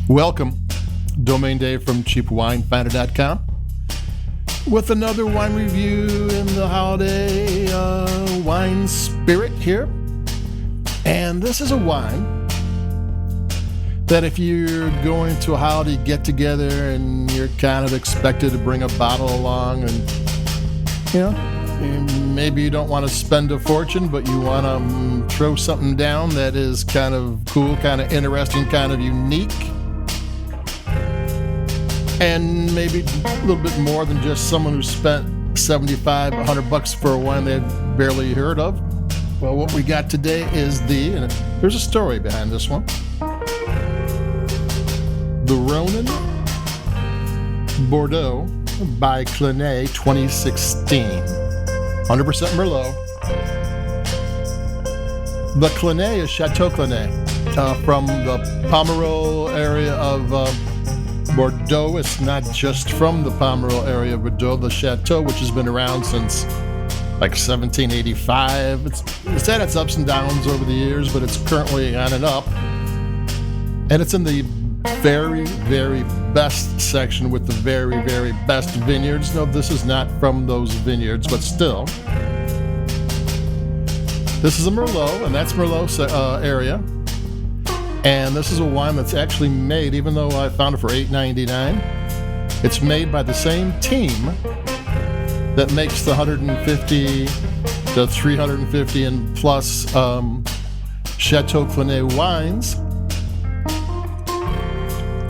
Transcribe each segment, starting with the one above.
Welcome, Domain Dave from CheapWineFinder.com, with another wine review in the holiday wine spirit here. And this is a wine that if you're going to a holiday get-together and you're kind of expected to bring a bottle along and, you know, maybe you don't want to spend a fortune, but you want to throw something down that is kind of cool, kind of interesting, kind of unique, and maybe a little bit more than just someone who spent $75, $100 for a wine they've barely heard of. Well, what we got today is and there's a story behind this one, the Ronan Bordeaux by Clinet 2016. 100% Merlot. The Clinet is Chateau Clinet from the Pomerol area of Bordeaux. It's not just from the Pomerol area of Bordeaux. The Chateau, which has been around since like 1785. It's had its ups and downs over the years, but it's currently on and up. And it's in the very, very best section with the very, very best vineyards. No, this is not from those vineyards, but still. This is a Merlot, and that's Merlot area. And this is a wine that's actually made, even though I found it for $8.99, it's made by the same team that makes the 150 to 350 and plus Chateau Clinet wines,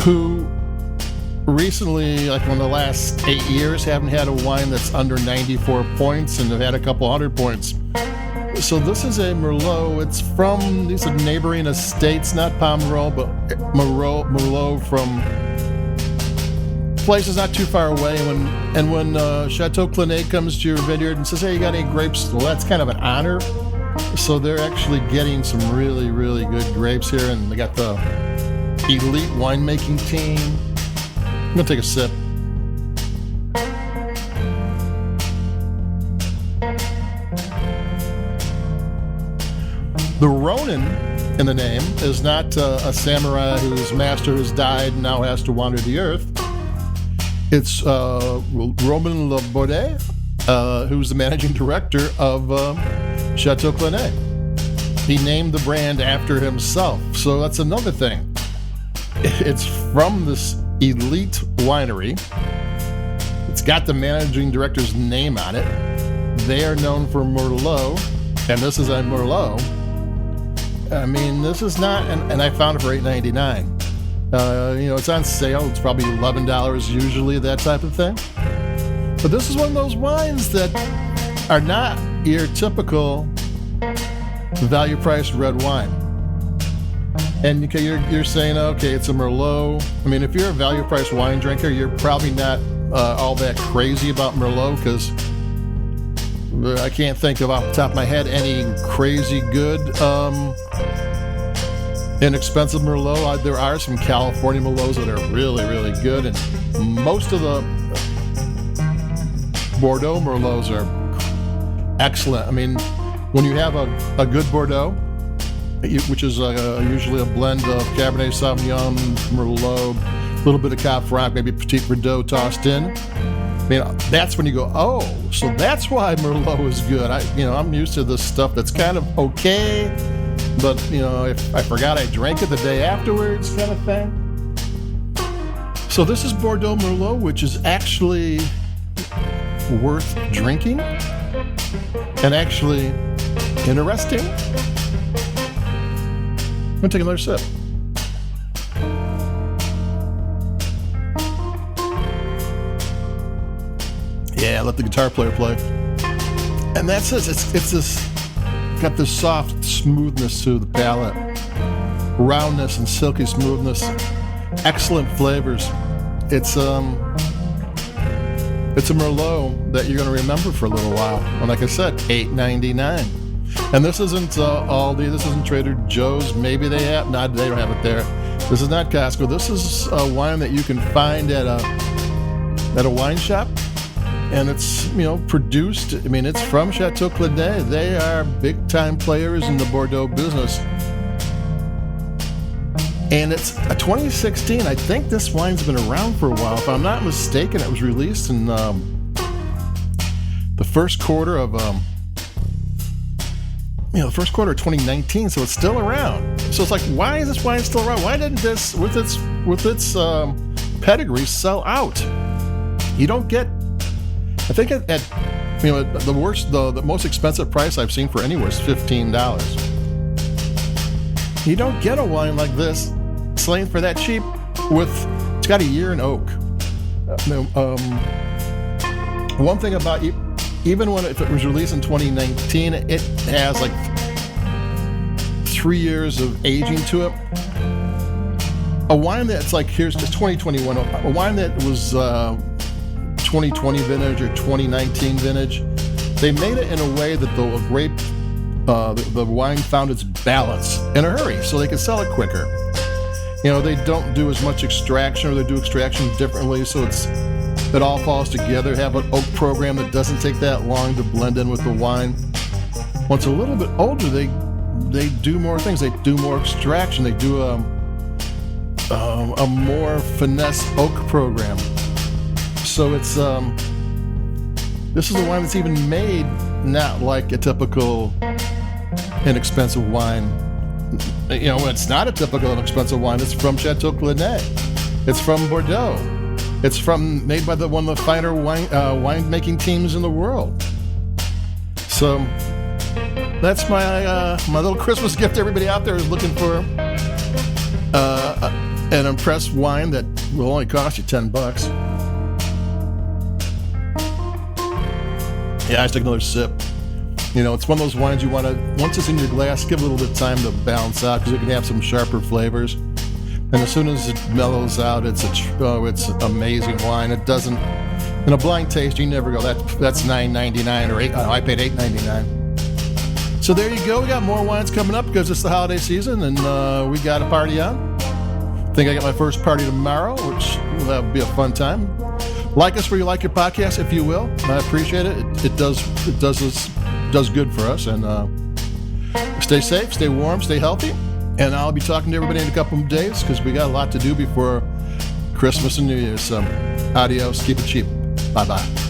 who recently, like in the last 8 years, haven't had a wine that's under 94 points and have had a couple hundred points. So this is a Merlot. It's from these are neighboring estates, not Pomerol, but Merlot from places not too far away. And when Chateau Clinet comes to your vineyard and says, "Hey, you got any grapes?" Well, that's kind of an honor. So they're actually getting some really, really good grapes here, and they got the elite winemaking team. I'm gonna take a sip. The Ronan in the name is not a samurai whose master has died and now has to wander the earth. It's Ronan Bordeaux, who's the managing director of Chateau Clinet. He named the brand after himself, so that's another thing. It's from this elite winery. It's got the managing director's name on it. They are known for Merlot, and this is a Merlot. I mean, this is not, and I found it for $8.99. It's on sale. It's probably $11 usually, that type of thing. But this is one of those wines that are not your typical value-priced red wine. And you're saying, okay, it's a Merlot. I mean, if you're a value-priced wine drinker, you're probably not all that crazy about Merlot, because I can't think of off the top of my head any crazy good inexpensive Merlot. There are some California Merlots that are really, really good, and most of the Bordeaux Merlots are excellent. I mean, when you have a good Bordeaux, which is usually a blend of Cabernet Sauvignon, Merlot, a little bit of Cab Franc, maybe Petit Verdot tossed in. I mean, that's when you go, oh, so that's why Merlot is good. I'm used to this stuff that's kind of okay, but if I forgot I drank it the day afterwards, kind of thing. So this is Bordeaux Merlot, which is actually worth drinking and actually interesting. I'm gonna take another sip. Yeah, let the guitar player play. And that's this. It's this, got this soft smoothness to the palate, roundness and silky smoothness, excellent flavors. It's a Merlot that you're gonna remember for a little while. And like I said, $8.99. And this isn't Aldi, this isn't Trader Joe's. Maybe they have, no, they don't have it there. This is not Costco. This is a wine that you can find at a wine shop. And it's, produced, it's from Chateau Clinet. They are big-time players in the Bordeaux business. And it's a 2016. I think this wine's been around for a while. If I'm not mistaken, it was released in the first quarter of the first quarter of 2019. So it's still around. So it's like, why is this wine still around? Why didn't this, with its pedigree, sell out? You don't get. I think at the most expensive price I've seen for anywhere is $15. You don't get a wine like this slain for that cheap. It's got a year in oak. One thing about even if it was released in 2019, it has like 3 years of aging to it. A wine that's like, here's just 2021, a wine that was 2020 vintage or 2019 vintage, they made it in a way that the wine found its balance in a hurry, so they could sell it quicker. They don't do as much extraction, or they do extraction differently, so it all falls together. Have an oak program that doesn't take that long to blend in with the wine. Once a little bit older, they do more things. They do more extraction. They do a more finesse oak program. So it's this is a wine that's even made not like a typical inexpensive wine. It's not a typical inexpensive wine. It's from Chateau Clinet. It's from Bordeaux. It's made by one of the finer wine-making teams in the world. So that's my little Christmas gift to everybody out there who's looking for an impressed wine that will only cost you $10. Yeah, I just took another sip. It's one of those wines you want to, once it's in your glass, give it a little bit of time to balance out, because it can have some sharper flavors. And as soon as it mellows out, it's amazing wine. It doesn't, in a blind taste, you never go, that's $9.99 or $8. I paid $8.99. So there you go. We got more wines coming up because it's the holiday season, and we got a party on. I think I got my first party tomorrow, which will be a fun time. Like us where you like your podcast, if you will. I appreciate it. It does good for us. And stay safe, stay warm, stay healthy. And I'll be talking to everybody in a couple of days because we got a lot to do before Christmas and New Year's. So adios, keep it cheap. Bye-bye.